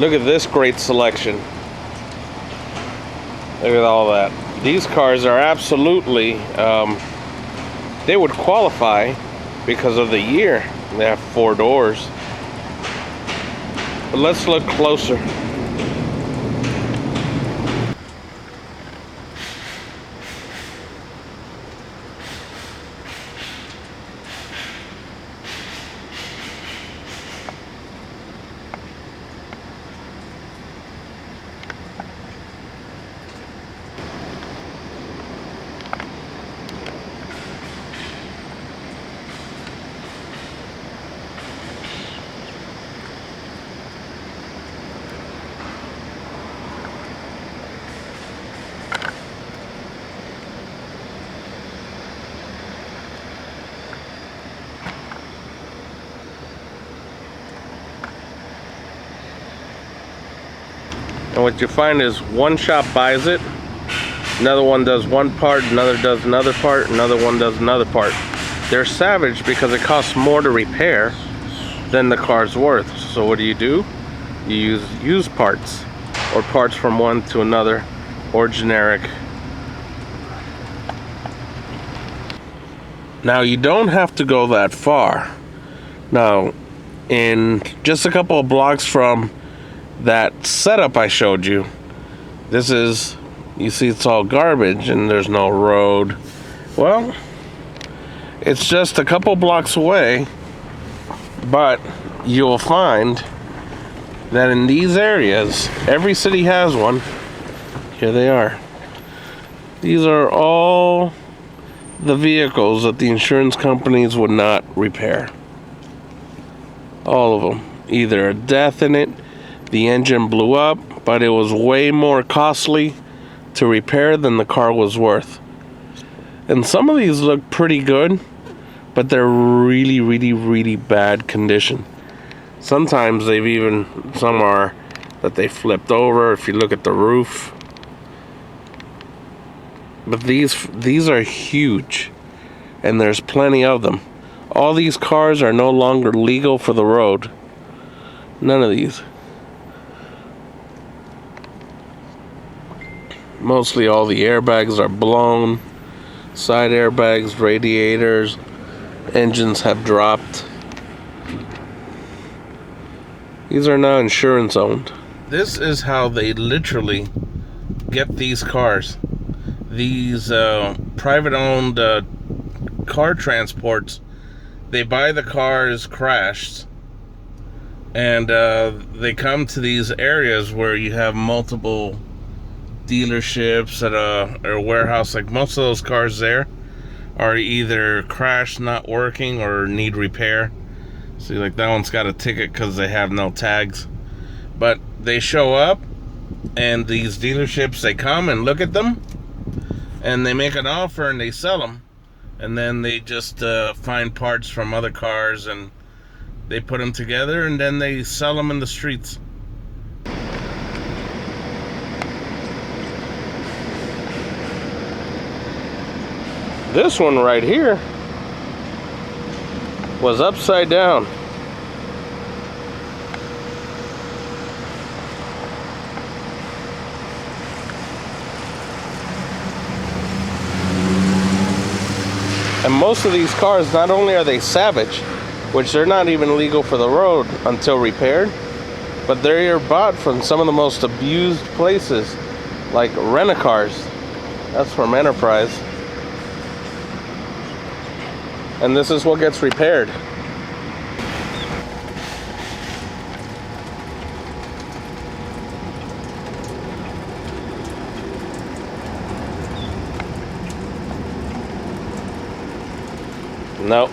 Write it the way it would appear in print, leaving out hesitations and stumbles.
Look at this great selection. Look at all that. These cars are absolutely, they would qualify because of the year. They have 4 doors. But let's look closer. And what you find is one shop buys it, another one does one part, another does another part, another one does another part. They're savaged because it costs more to repair than the car's worth. So what do? You use used parts, or parts from one to another, or generic. Now you don't have to go that far. Now, in just a couple of blocks from that setup I showed you, this is, you see it's all garbage and there's no road. Well, it's just a couple blocks away, but you'll find that in these areas, every city has one. Here they are. These are all the vehicles that the insurance companies would not repair. All of them. Either a death in it, the engine blew up, but it was way more costly to repair than the car was worth. And some of these look pretty good, but they're really, really, really bad condition. Sometimes some are that they flipped over if you look at the roof. But these are huge, and there's plenty of them. All these cars are no longer legal for the road. None of these. Mostly all the airbags are blown. Side airbags, radiators, engines have dropped. These are now insurance owned. This is how they literally get these cars. These private owned car transports, they buy the cars crashed, and they come to these areas where you have multiple dealerships at a warehouse. Like most of those cars there are either crashed, not working, or need repair. See, like that one's got a ticket because they have no tags. But they show up, and these dealerships, they come and look at them, and they make an offer and they sell them. And then they just find parts from other cars and they put them together, and then they sell them in the streets. This one right here was upside down. And most of these cars, not only are they salvaged, which they're not even legal for the road until repaired, but they're bought from some of the most abused places, like rent-a-cars. That's from Enterprise. And this is what gets repaired. Nope.